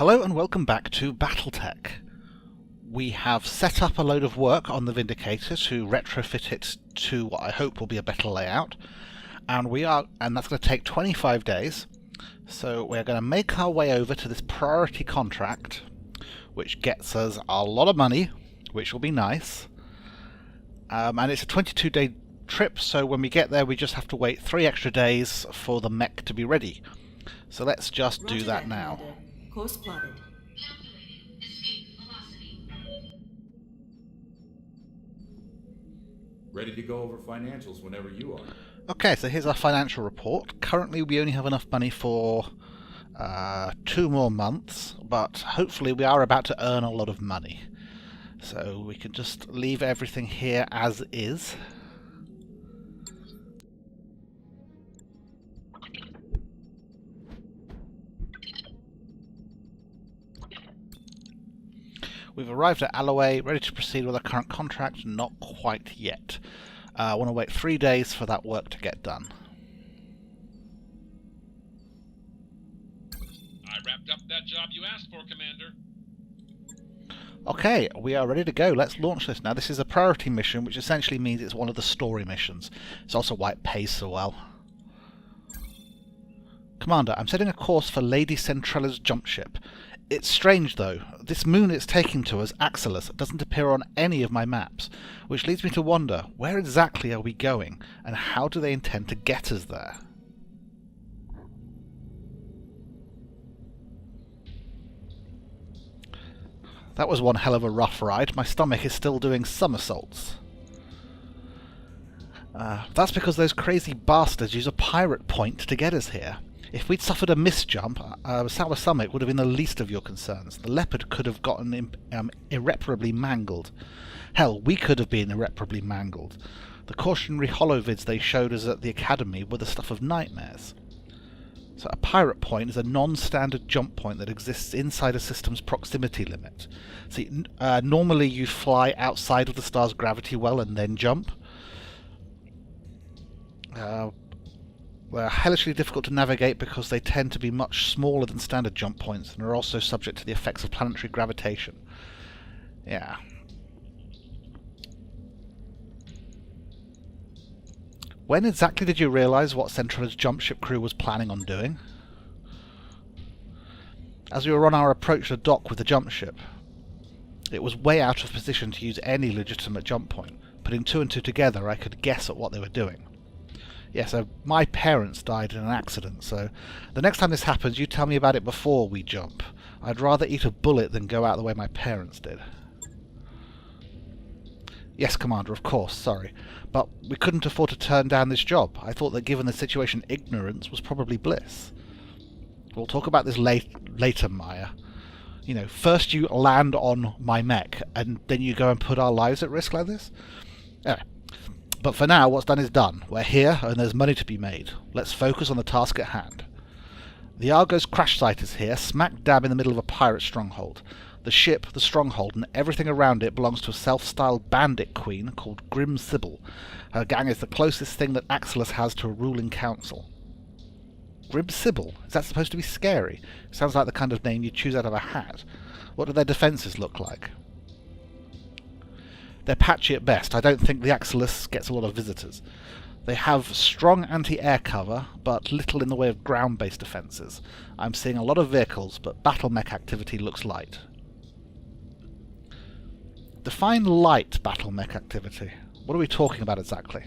Hello and welcome back to Battletech. We have set up a load of work on the Vindicator to retrofit it to what I hope will be a better layout, and that's going to take 25 days. So we're going to make our way over to this priority contract, which gets us a lot of money, which will be nice. And it's a 22-day trip, so when we get there we just have to wait 3 extra days for the mech to be ready. So let's just do that now. Course plotted. Ready to go over financials whenever you are. Okay, so here's our financial report. Currently we only have enough money for 2 more months, but hopefully we are about to earn a lot of money. So we can just leave everything here as is. We've arrived at Alloway, ready to proceed with our current contract. Not quite yet. I want to wait 3 days for that work to get done. I wrapped up that job you asked for, Commander. Okay, we are ready to go. Let's launch this now. This is a priority mission, which essentially means it's one of the story missions. It's also why it pays so well. Commander, I'm setting a course for Lady Centrella's jump ship. It's strange though, this moon it's taking to us, Axelis, doesn't appear on any of my maps, which leads me to wonder, where exactly are we going, and how do they intend to get us there? That was one hell of a rough ride. My stomach is still doing somersaults. That's because those crazy bastards use a pirate point to get us here. If we'd suffered a misjump, Sour Summit would have been the least of your concerns. The Leopard could have gotten irreparably mangled. Hell, we could have been irreparably mangled. The cautionary holovids they showed us at the Academy were the stuff of nightmares. So a pirate point is a non-standard jump point that exists inside a system's proximity limit. See, normally you fly outside of the star's gravity well and then jump. They're hellishly difficult to navigate because they tend to be much smaller than standard jump points and are also subject to the effects of planetary gravitation. Yeah. When exactly did you realise what Centrala's jump ship crew was planning on doing? As we were on our approach to the dock with the jump ship, it was way out of position to use any legitimate jump point. Putting 2 and 2 together, I could guess at what they were doing. Yeah, so my parents died in an accident, so the next time this happens, you tell me about it before we jump. I'd rather eat a bullet than go out the way my parents did. Yes, Commander, of course, sorry. But we couldn't afford to turn down this job. I thought that given the situation, ignorance was probably bliss. We'll talk about this later, Maya. You know, first you land on my mech, and then you go and put our lives at risk like this? Anyway. But for now, what's done is done. We're here, and there's money to be made. Let's focus on the task at hand. The Argos crash site is here, smack dab in the middle of a pirate stronghold. The ship, the stronghold, and everything around it belongs to a self-styled bandit queen called Grim Sybil. Her gang is the closest thing that Axelis has to a ruling council. Grim Sybil? Is that supposed to be scary? Sounds like the kind of name you'd choose out of a hat. What do their defences look like? They're patchy at best. I don't think the Axelis gets a lot of visitors. They have strong anti-air cover, but little in the way of ground-based defences. I'm seeing a lot of vehicles, but BattleMech activity looks light. Define light BattleMech activity. What are we talking about exactly?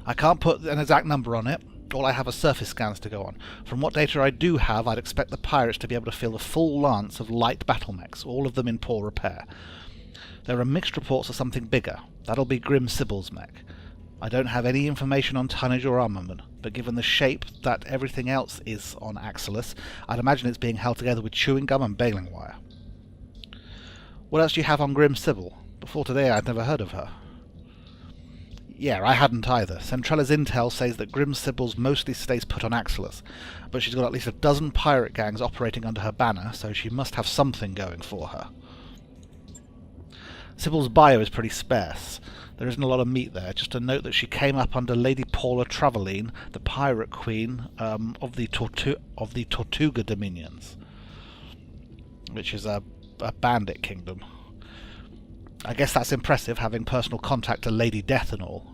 I can't put an exact number on it. All I have are surface scans to go on. From what data I do have, I'd expect the pirates to be able to feel the full lance of light BattleMechs, all of them in poor repair. There are mixed reports of something bigger. That'll be Grim Sybil's mech. I don't have any information on tonnage or armament, but given the shape that everything else is on Axelis, I'd imagine it's being held together with chewing gum and baling wire. What else do you have on Grim Sybil? Before today I'd never heard of her. Yeah, I hadn't either. Centrella's intel says that Grim Sybil's mostly stays put on Axelis, but she's got at least a dozen pirate gangs operating under her banner, so she must have something going for her. Sybil's bio is pretty sparse. There isn't a lot of meat there, just a note that she came up under Lady Paula Traveline, the pirate queen of the Tortuga dominions. which is a bandit kingdom. I guess that's impressive, having personal contact to Lady Death and all.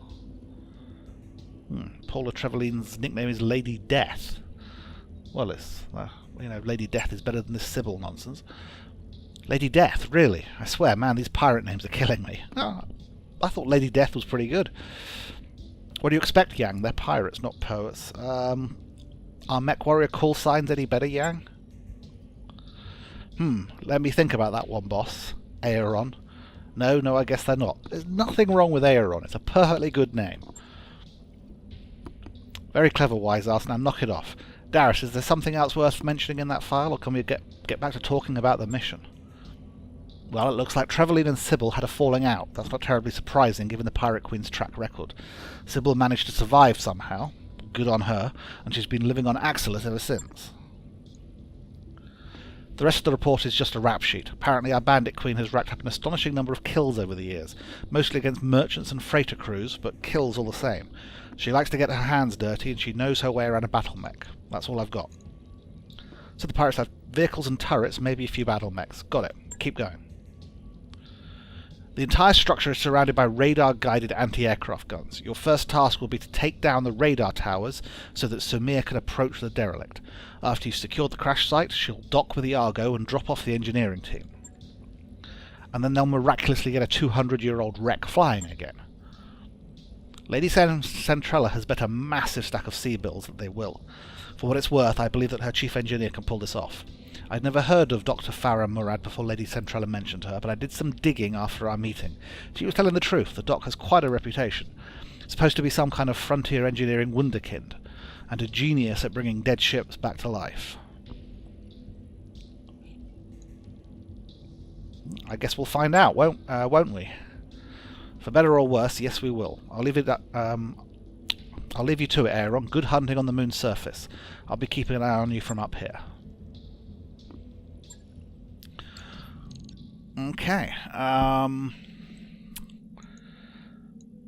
Paula Trevoline's nickname is Lady Death. Well, it's, you know, Lady Death is better than this Sybil nonsense. Lady Death, really? I swear, man, these pirate names are killing me. Oh, I thought Lady Death was pretty good. What do you expect, Yang? They're pirates, not poets. Are MechWarrior call signs any better, Yang? Let me think about that one, boss. Ayaron. No, I guess they're not. There's nothing wrong with Ayaron. It's a perfectly good name. Very clever, Wise Ass. Now knock it off. Darius, is there something else worth mentioning in that file, or can we get back to talking about the mission? Well, it looks like Trevoline and Sybil had a falling out. That's not terribly surprising, given the Pirate Queen's track record. Sybil managed to survive somehow. Good on her. And she's been living on Axelis ever since. The rest of the report is just a rap sheet. Apparently our Bandit Queen has racked up an astonishing number of kills over the years, mostly against merchants and freighter crews, but kills all the same. She likes to get her hands dirty, and she knows her way around a BattleMech. That's all I've got. So the pirates have vehicles and turrets, maybe a few BattleMechs. Got it. Keep going. The entire structure is surrounded by radar-guided anti-aircraft guns. Your first task will be to take down the radar towers so that Sumir can approach the derelict. After you've secured the crash site, she'll dock with the Argo and drop off the engineering team. And then they'll miraculously get a 200-year-old wreck flying again. Lady Centrella has bet a massive stack of sea bills that they will. For what it's worth, I believe that her chief engineer can pull this off. I'd never heard of Dr. Farah Murad before Lady Centrella mentioned her, but I did some digging after our meeting. She was telling the truth. The doc has quite a reputation. Supposed to be some kind of frontier engineering wunderkind, and a genius at bringing dead ships back to life. I guess we'll find out, won't we? For better or worse, yes we will. I'll leave you to it, Ayaron. Good hunting on the moon's surface. I'll be keeping an eye on you from up here. Okay.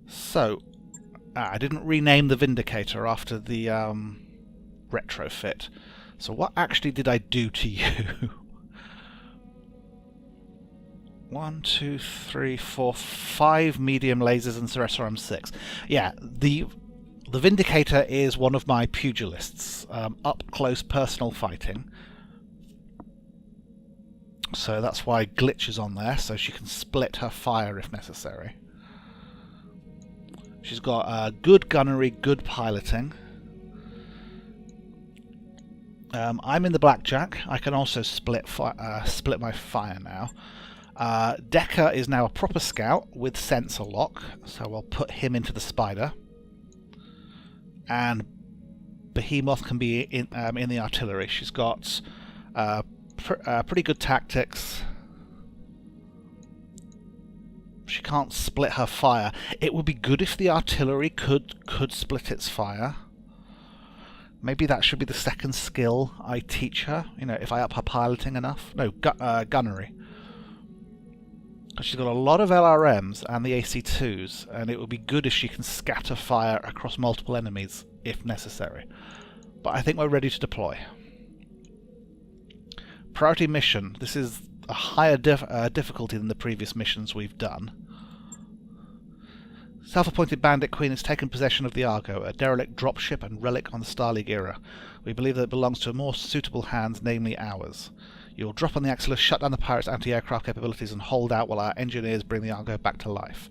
So, I didn't rename the Vindicator after the retrofit. So what actually did I do to you? 1, 2, 3, 4, 5 medium lasers and SRM 6. Yeah, the Vindicator is one of my pugilists. Up close personal fighting. So that's why Glitch is on there, so she can split her fire if necessary. She's got good gunnery, good piloting. I'm in the Blackjack. I can also split my fire now. Decker is now a proper scout with sensor lock, so I'll put him into the Spider. And Behemoth can be in the artillery. She's got pretty good tactics. She can't split her fire. It would be good if the artillery could split its fire. Maybe that should be the second skill I teach her. You know, if I up her piloting enough. No, gunnery. She's got a lot of LRMs and the AC2s, and it would be good if she can scatter fire across multiple enemies if necessary. But I think we're ready to deploy. Priority mission. This is a higher difficulty than the previous missions we've done. Self-appointed Bandit Queen has taken possession of the Argo, a derelict dropship and relic on the Star League era. We believe that it belongs to more suitable hands, namely ours. You'll drop on the Axelis, shut down the pirates' anti-aircraft capabilities, and hold out while our engineers bring the Argo back to life.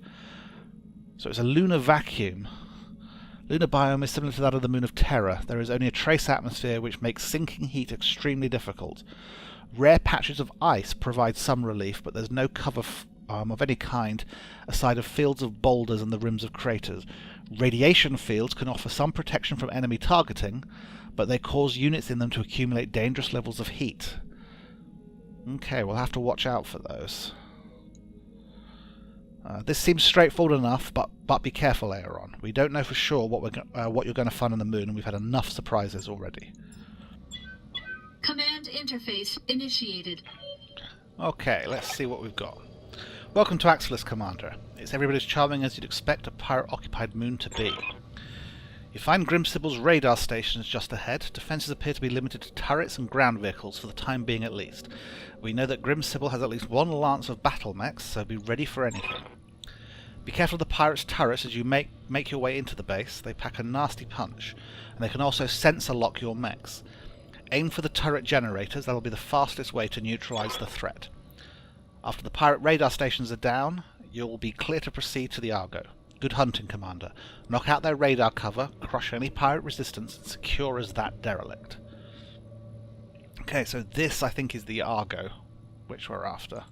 So it's a lunar vacuum. Lunar biome is similar to that of the Moon of Terror. There is only a trace atmosphere, which makes sinking heat extremely difficult. Rare patches of ice provide some relief, but there's no cover of any kind, aside of fields of boulders and the rims of craters. Radiation fields can offer some protection from enemy targeting, but they cause units in them to accumulate dangerous levels of heat. Okay, we'll have to watch out for those. This seems straightforward enough, but be careful, Ayaron. We don't know for sure what you're going to find on the moon, and we've had enough surprises already. Command interface initiated. Okay, let's see what we've got. Welcome to Axelis, Commander. It's every bit as charming as you'd expect a pirate-occupied moon to be. You find Grimsible's radar stations just ahead. Defences appear to be limited to turrets and ground vehicles for the time being at least. We know that Grimsible has at least one lance of BattleMechs, so be ready for anything. Be careful of the pirates' turrets as you make your way into the base. They pack a nasty punch, and they can also sensor lock your mechs. Aim for the turret generators, that'll be the fastest way to neutralise the threat. After the pirate radar stations are down, you'll be clear to proceed to the Argo. Good hunting, Commander. Knock out their radar cover, crush any pirate resistance, and secure as that derelict. Okay, so this I think is the Argo, which we're after.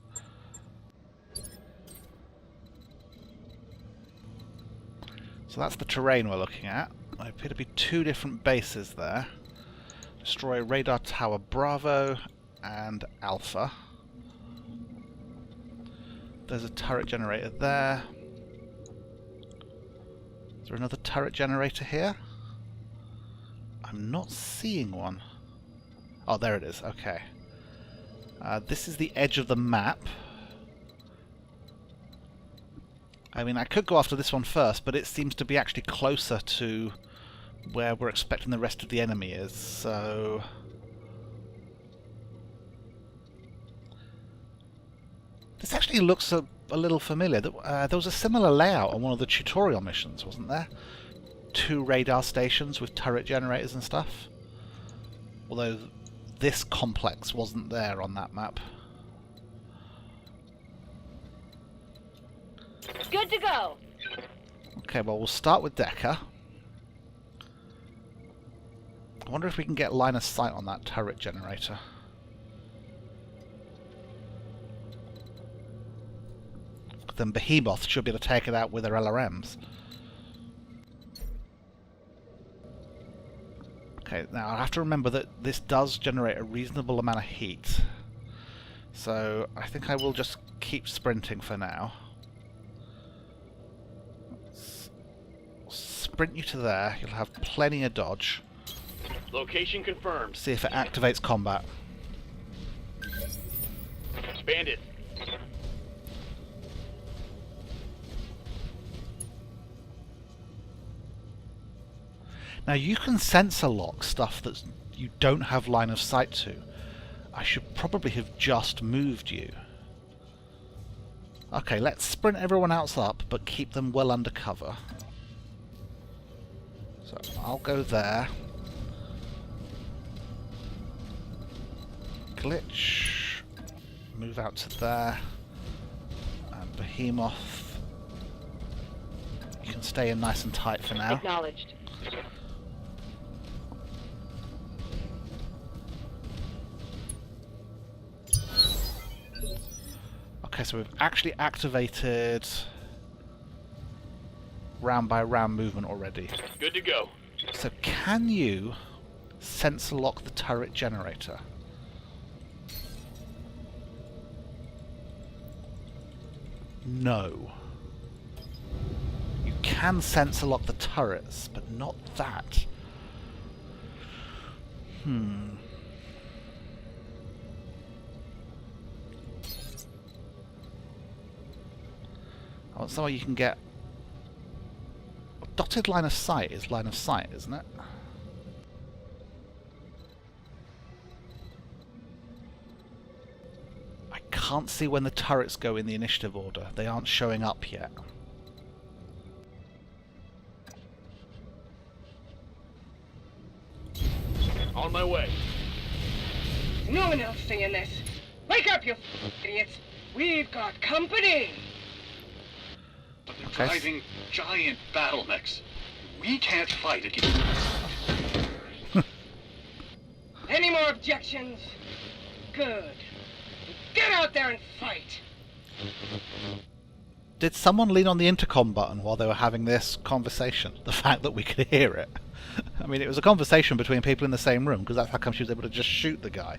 So that's the terrain we're looking at. There appear to be two different bases there. Destroy Radar Tower Bravo and Alpha. There's a turret generator there. Is there another turret generator here? I'm not seeing one. Oh, there it is. Okay. This is the edge of the map. I mean, I could go after this one first, but it seems to be actually closer to where we're expecting the rest of the enemy is, so... This actually looks a little familiar. There was a similar layout on one of the tutorial missions, wasn't there? 2 radar stations with turret generators and stuff. Although this complex wasn't there on that map. Good to go. Okay, well, we'll start with Decker. I wonder if we can get line of sight on that turret generator. Then Behemoth should be able to take it out with their LRMs. Okay, now I have to remember that this does generate a reasonable amount of heat. So I think I will just keep sprinting for now. Sprint you to there, you'll have plenty of dodge. Location confirmed. See if it activates combat. Bandit. Now you can sensor lock stuff that you don't have line of sight to. I should probably have just moved you. Okay, let's sprint everyone else up, but keep them well under cover. So I'll go there. Glitch. Move out to there. And Behemoth. You can stay in nice and tight for now. Acknowledged. Okay, so we've actually activated round by round movement already. Good to go. So can you sensor lock the turret generator? No. You can sensor lock the turrets, but not that. I want somewhere you can get... Dotted line of sight is line of sight, isn't it? I can't see when the turrets go in the initiative order. They aren't showing up yet. On my way. No one else singing this. Wake up, you idiots. We've got company. But they're Okay. driving giant BattleMechs. We can't fight against them. Any more objections? Good. Get out there and fight. Did someone lean on the intercom button while they were having this conversation? The fact that we could hear it. I mean, it was a conversation between people in the same room, because that's how come she was able to just shoot the guy.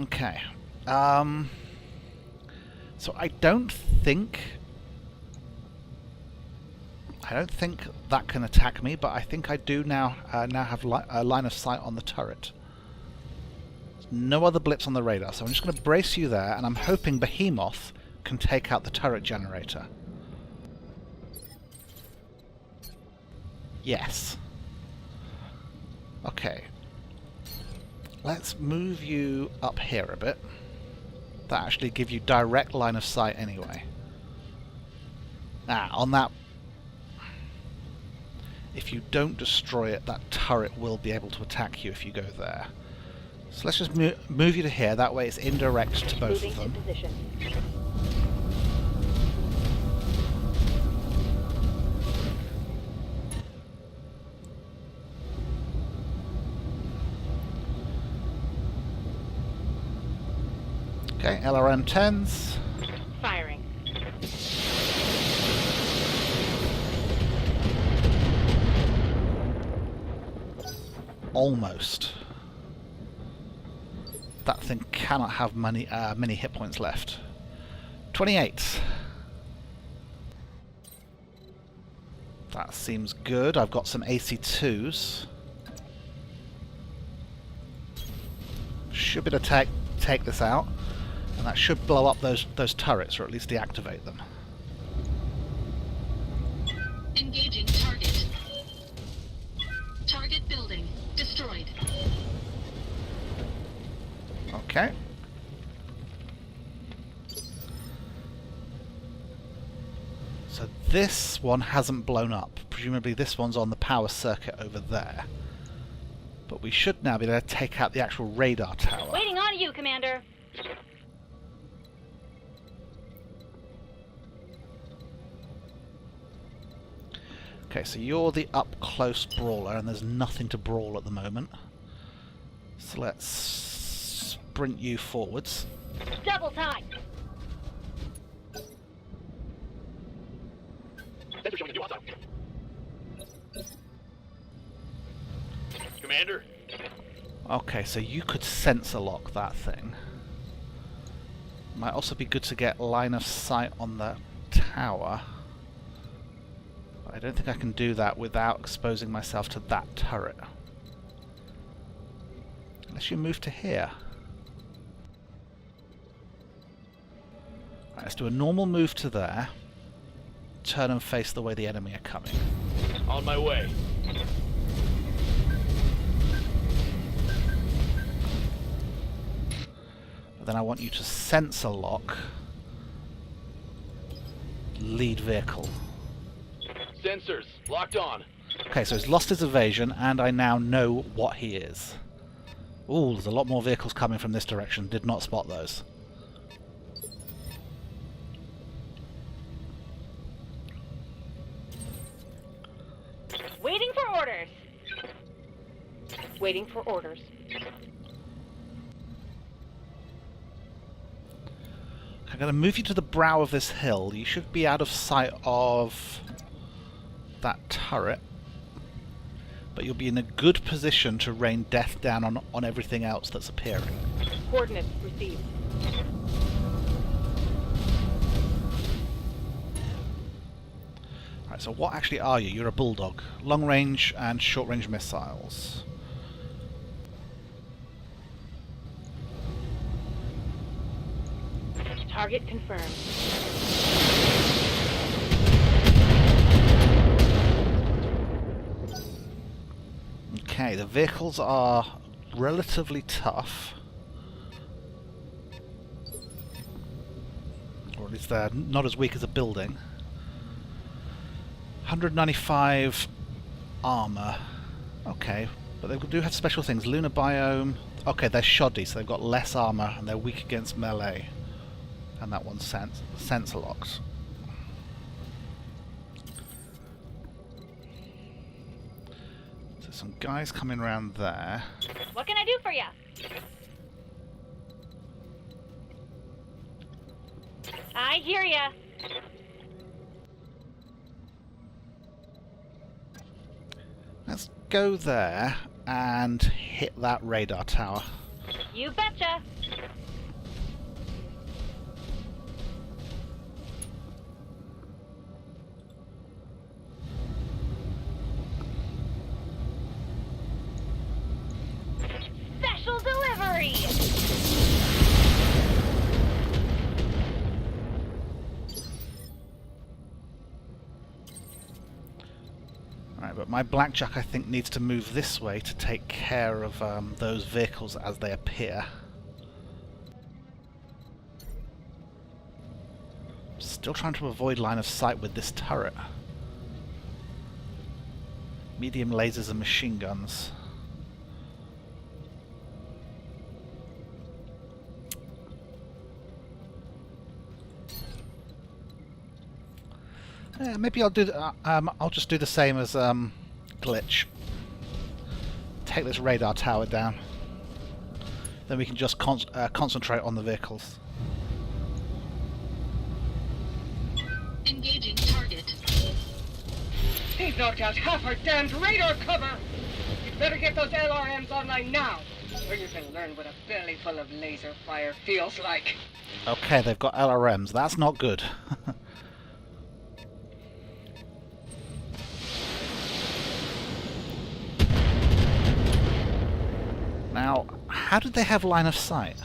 Okay. So I don't think that can attack me, but I think I do now have a line of sight on the turret. There's no other blips on the radar, so I'm just going to brace you there, and I'm hoping Behemoth can take out the turret generator. Yes. Okay. Let's move you up here a bit. That actually give you direct line of sight anyway. On that... If you don't destroy it, that turret will be able to attack you if you go there. So let's just move you to here. That way it's indirect to both of them. Okay, LRM 10s. Firing. Almost. That thing cannot have many hit points left. 28. That seems good. I've got some AC2s. Should be able to take this out. And that should blow up those turrets, or at least deactivate them. Engaging target. Target building destroyed. Okay. So this one hasn't blown up. Presumably this one's on the power circuit over there. But we should now be able to take out the actual radar tower. Waiting on you, Commander. Okay, so you're the up-close brawler, and there's nothing to brawl at the moment. So let's sprint you forwards. Double time. Sensor showing a new hostile. Commander? Okay, so you could sensor lock that thing. Might also be good to get line of sight on the tower. But I don't think I can do that without exposing myself to that turret. Unless you move to here. Right, let's do a normal move to there. Turn and face the way the enemy are coming. On my way. But then I want you to sensor lock lead vehicle. Sensors locked on. Okay, so he's lost his evasion, and I now know what he is. Ooh, there's a lot more vehicles coming from this direction. Did not spot those. Waiting for orders. Waiting for orders. I'm going to move you to the brow of this hill. You should be out of sight of that turret. But you'll be in a good position to rain death down on everything else that's appearing. Coordinates received. Alright, so what actually are you? You're a bulldog. Long range and short range missiles. Target confirmed. Okay, the vehicles are relatively tough. Or at least they're not as weak as a building. 195 armor. Okay, but they do have special things. Lunar biome. Okay, they're shoddy, so they've got less armor and they're weak against melee. And that one's sensor locked. So some guys coming around there. What can I do for you? I hear ya. Let's go there and hit that radar tower. You betcha. Special delivery. Alright, but my blackjack, I think, needs to move this way to take care of those vehicles as they appear. Still trying to avoid line of sight with this turret. Medium lasers and machine guns. Yeah, maybe I'll do. I'll just do the same as Glitch. Take this radar tower down. Then we can just concentrate on the vehicles. Engaging target. He's knocked out half our damned radar cover! You'd better get those LRMs online now, or you can learn what a belly full of laser fire feels like. Okay, they've got LRMs. That's not good. Now, how did they have line of sight?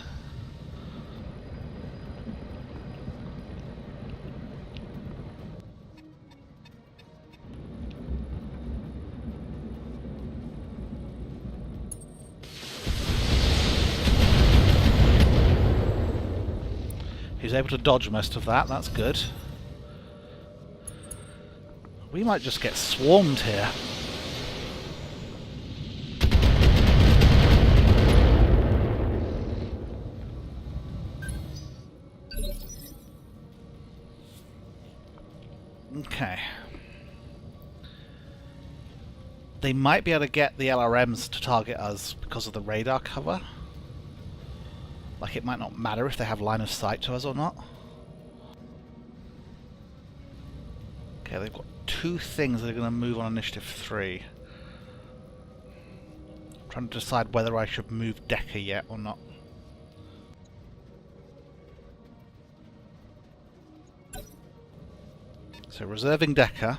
He's able to dodge most of that, that's good. We might just get swarmed here. Okay. They might be able to get the LRMs to target us because of the radar cover. Like, it might not matter if they have line of sight to us or not. Okay, they've got two things that are going to move on initiative 3. I'm trying to decide whether I should move Decker yet or not. So reserving Decker.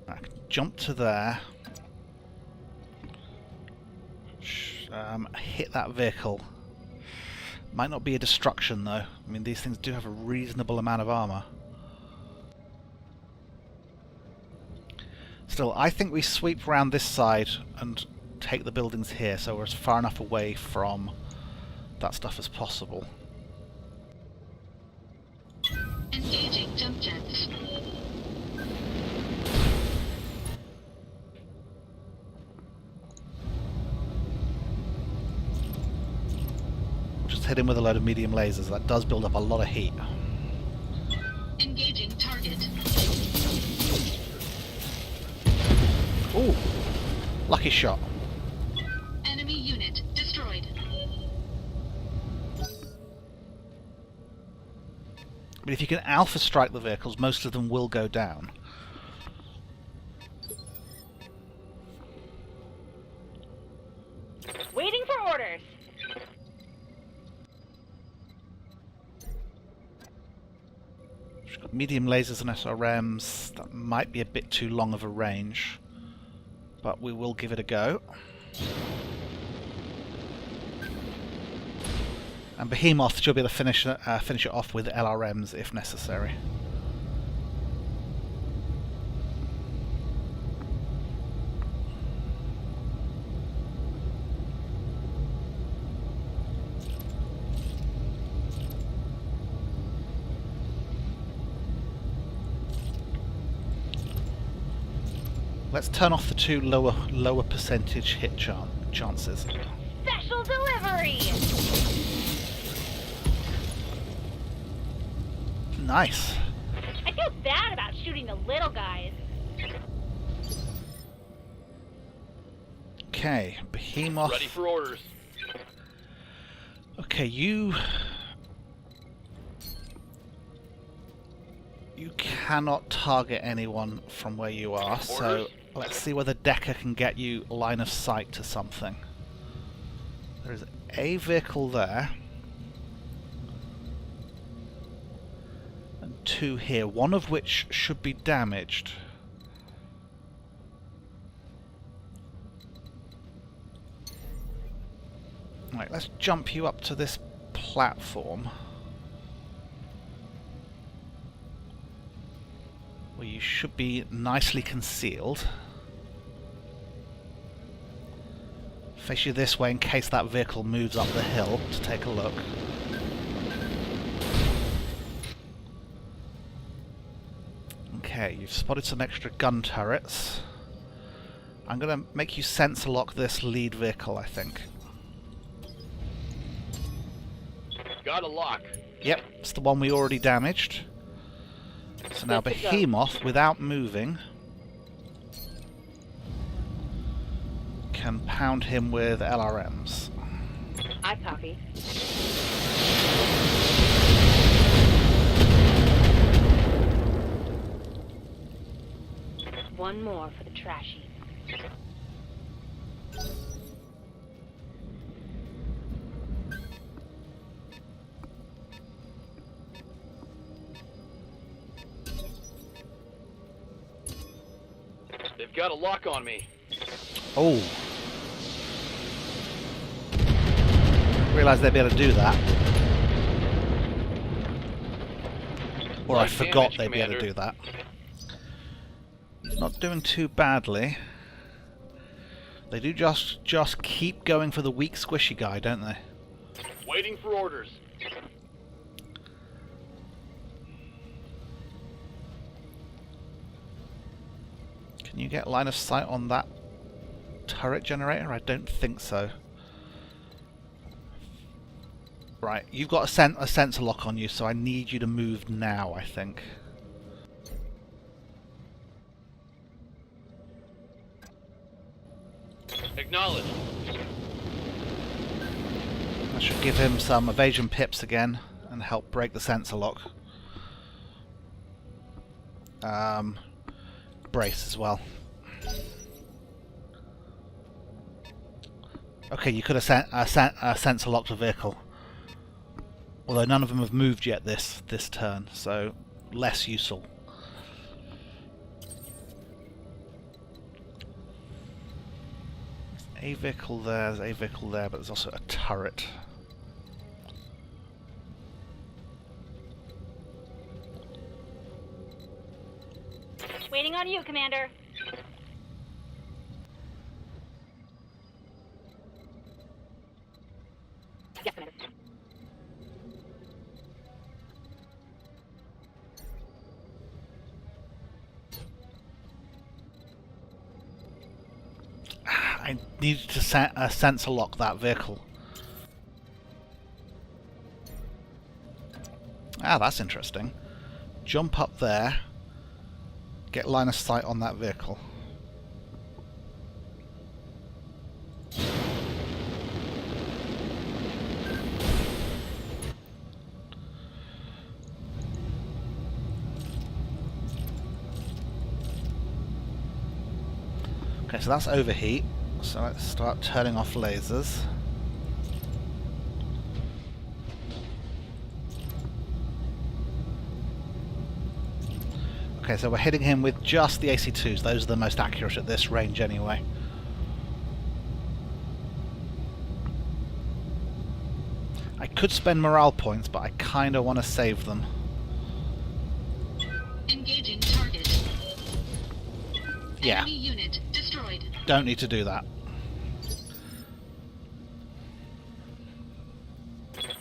I can jump to there. Hit that vehicle. Might not be a destruction though. I mean, these things do have a reasonable amount of armor. Still, I think we sweep around this side and take the buildings here so we're as far enough away from that stuff as possible. Engaging jump jets. Just hit him with a load of medium lasers. That does build up a lot of heat. Engaging target. Ooh! Lucky shot. Enemy unit destroyed. But if you can alpha strike the vehicles, most of them will go down. Waiting for orders. We've got medium lasers and SRMs. That might be a bit too long of a range, but we will give it a go. And Behemoth should be able to finish it off with LRMs if necessary. Let's turn off the two lower percentage hit chances. Special delivery! Nice. I feel bad about shooting the little guys. Okay, Behemoth. Ready for orders. Okay, you cannot target anyone from where you are, so let's see whether Decker can get you line of sight to something. There is a vehicle there. And two here, one of which should be damaged. Right, let's jump you up to this platform. Well, you should be nicely concealed. Face you this way in case that vehicle moves up the hill to take a look. Okay, you've spotted some extra gun turrets. I'm going to make you sensor lock this lead vehicle, I think. Got a lock. Yep, it's the one we already damaged. So now Behemoth, without moving, can pound him with LRMs. I copy. One more for the trashy. They've got a lock on me. Oh. Realised they'd be able to do that. Or I Light forgot damage, they'd be able to Commander. do that. Not doing too badly. They do just keep going for the weak squishy guy, don't they? Waiting for orders. Can you get line of sight on that turret generator? I don't think so. Right, you've got a sensor lock on you, so I need you to move now, I think. Acknowledged. That should give him some evasion pips again and help break the sensor lock. Brace as well. Okay, you could have sensor locked a vehicle. Although none of them have moved yet this turn, so less useful. A vehicle there, there's a vehicle there, but there's also a turret. Waiting on you, Commander. Yes, Commander. I needed to sensor lock that vehicle. Ah, that's interesting. Jump up there. Get line of sight on that vehicle. Okay, so that's overheat. So let's start turning off lasers. Okay, so we're hitting him with just the AC-2s. Those are the most accurate at this range anyway. I could spend morale points, but I kind of want to save them. Engaging target. Yeah, Enemy unit destroyed. don't need to do that.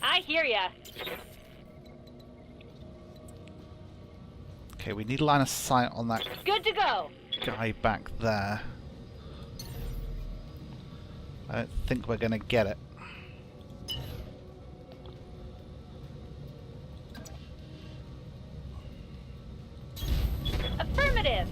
I hear ya. Okay, we need line of sight on that Good to go. guy back there. I don't think we're going to get it. Affirmative.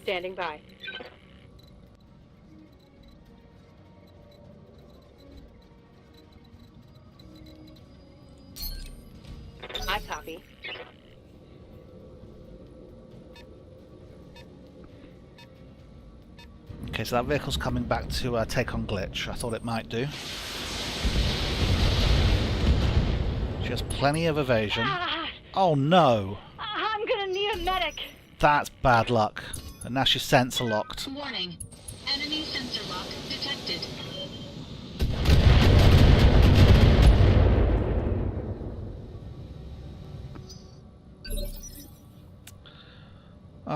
Standing by. I copy. Okay, so that vehicle's coming back to take on Glitch. I thought it might do. She has plenty of evasion. Ah, Oh no! I'm gonna need a medic. That's bad luck. And now she's sensor locked. Warning. Enemy sensor lock detected.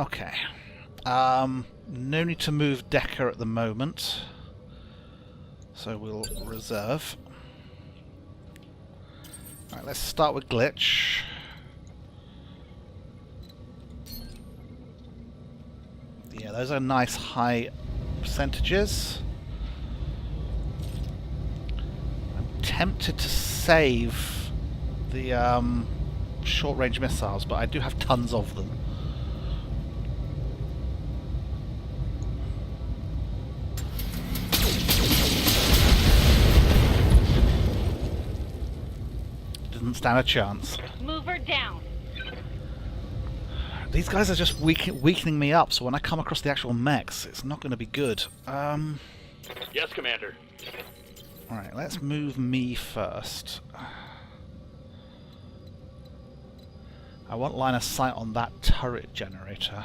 Okay. No need to move Decker at the moment, so we'll reserve. Alright, let's start with glitch. Yeah, those are nice high percentages. I'm tempted to save the short-range missiles, but I do have tons of them. Doesn't stand a chance. Move her down. These guys are just weakening me up, so when I come across the actual mechs, it's not going to be good. Yes, Commander. Alright, let's move me first. I want line of sight on that turret generator.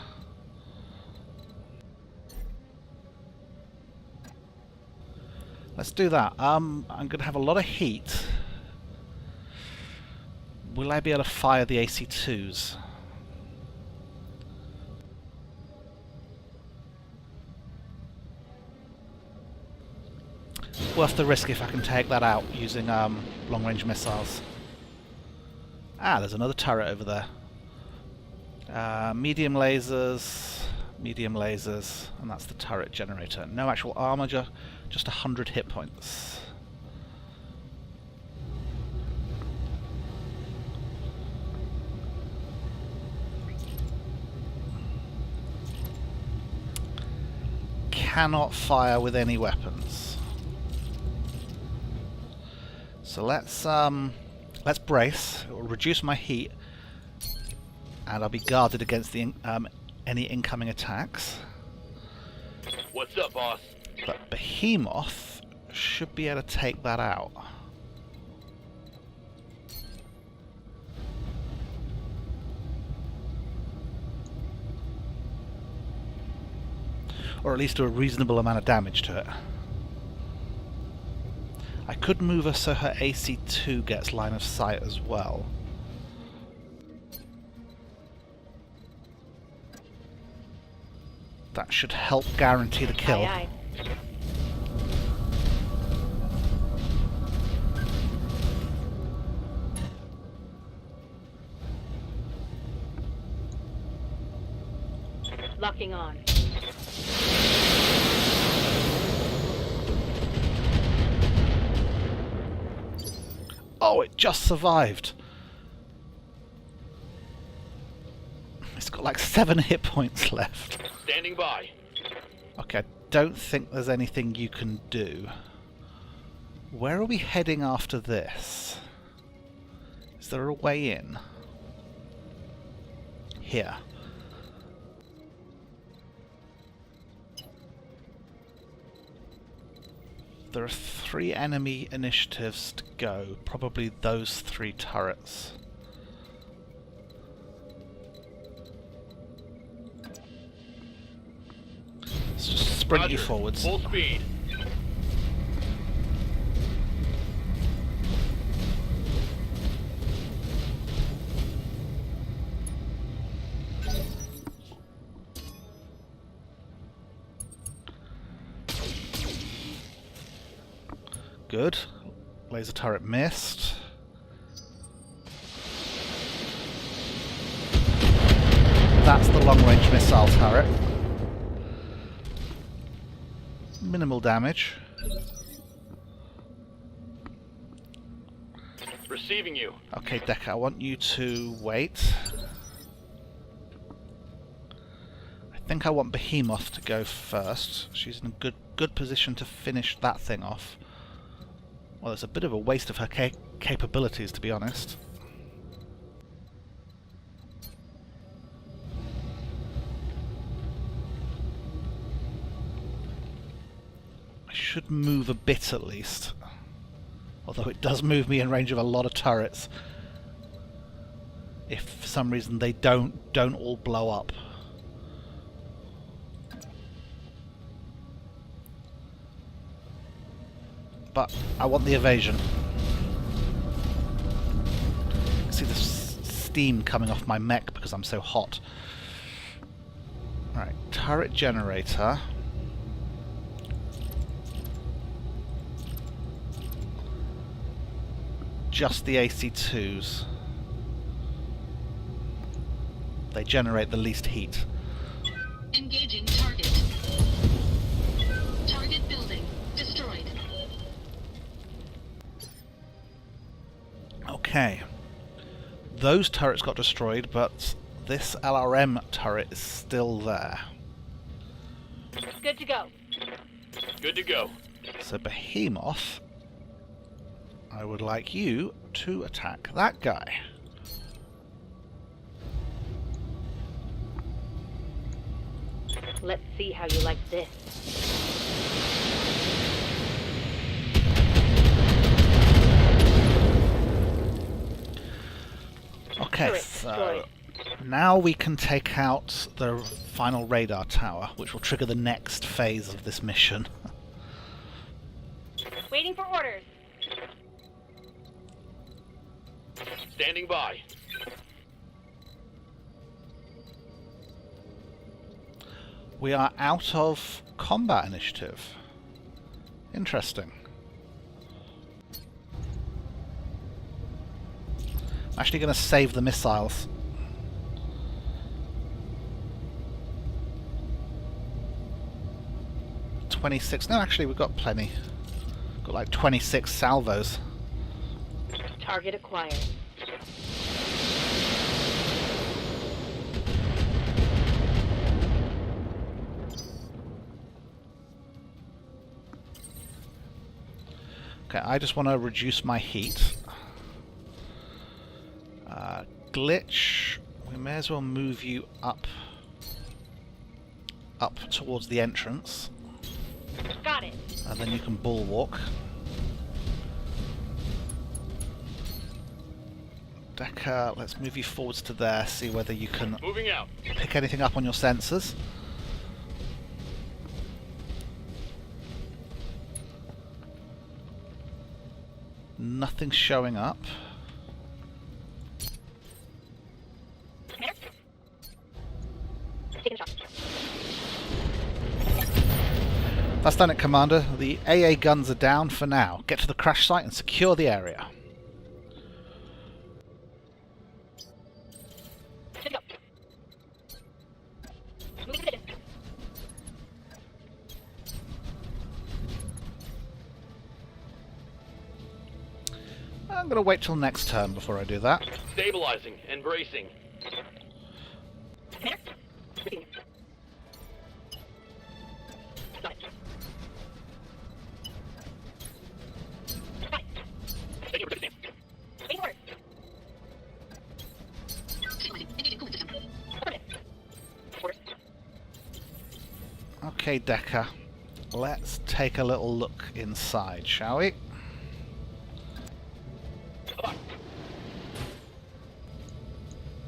Let's do that. I'm going to have a lot of heat. Will I be able to fire the AC-2s? Worth the risk if I can take that out using long-range missiles. Ah, there's another turret over there. Medium lasers, and that's the turret generator. No actual armor, just 100 hit points. Cannot fire with any weapons. So let's brace. It will reduce my heat, and I'll be guarded against the any incoming attacks. What's up, boss? But Behemoth should be able to take that out. Or at least do a reasonable amount of damage to it. I could move her so her AC-2 gets line of sight as well. That should help guarantee the kill. Aye, aye. Locking on. Oh, it just survived. It's got like 7 hit points left. Standing by. Okay, I don't think there's anything you can do. Where are we heading after this? Is there a way in? Here. There are 3 enemy initiatives to go. Probably those 3 turrets. Let's just sprint you Roger. forwards. Full speed. Good. Laser turret missed. That's the long-range missile turret. Minimal damage. Receiving you. Okay, Decker, I want you to wait. I think I want Behemoth to go first. She's in a good position to finish that thing off. Well, it's a bit of a waste of her capabilities, to be honest. I should move a bit at least. Although it does move me in range of a lot of turrets. If for some reason they don't all blow up. But I want the evasion. See the steam coming off my mech because I'm so hot. turret generator. Just the AC2s. They generate the least heat. Engaging target. Target building destroyed. Okay. Those turrets got destroyed, but this LRM turret is still there. Good to go. Good to go. So Behemoth, I would like you to attack that guy. Let's see how you like this. Okay, Turret so destroyed. now we can take out the final radar tower, which will trigger the next phase of this mission. Waiting for orders. Standing by. We are out of combat initiative. Interesting. I'm actually going to save the missiles. $26. No, actually, we've got plenty. Got like 26 salvos. Target acquired. Okay, I just want to reduce my heat. Glitch. We may as well move you up towards the entrance. Got it. And then you can bulwark. Decker, let's move you forwards to there, see whether you can Moving out. pick anything up on your sensors. Nothing's showing up. Taking a shot. That's done it, Commander. The AA guns are down for now. Get to the crash site and secure the area. Good to go. Moving to the I'm going to wait till next turn before I do that. Stabilizing and bracing. Commander. Receiving. Got it. Got it. Taking resistance. Waiting for orders. Stabilizing. Engaging cooling system. Affirmative. Orders. Okay, Decker. Let's take a little look inside, shall we?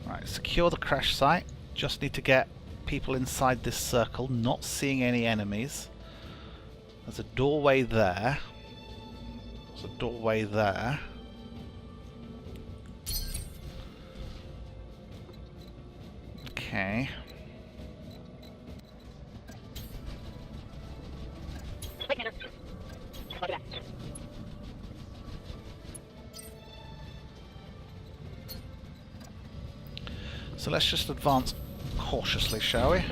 Right, secure the crash site. Just need to get people inside this circle, not seeing any enemies. There's a doorway there. There's a doorway there. Okay. Wait, Commander. Look at that. So let's just advance cautiously, shall we?